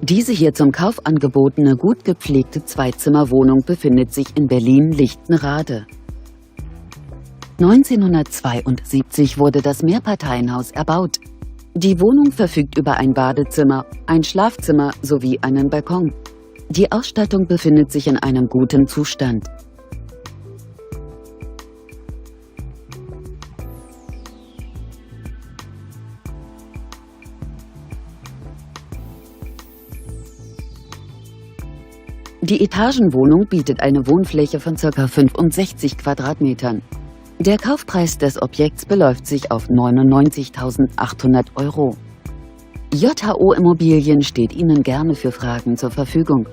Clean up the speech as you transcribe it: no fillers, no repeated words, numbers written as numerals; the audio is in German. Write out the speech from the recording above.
Diese hier zum Kauf angebotene gut gepflegte Zweizimmerwohnung befindet sich in Berlin-Lichtenrade. 1972 wurde das Mehrparteienhaus erbaut. Die Wohnung verfügt über ein Badezimmer, ein Schlafzimmer sowie einen Balkon. Die Ausstattung befindet sich in einem guten Zustand. Die Etagenwohnung bietet eine Wohnfläche von ca. 65 Quadratmetern. Der Kaufpreis des Objekts beläuft sich auf 99.800 €. JHO Immobilien steht Ihnen gerne für Fragen zur Verfügung.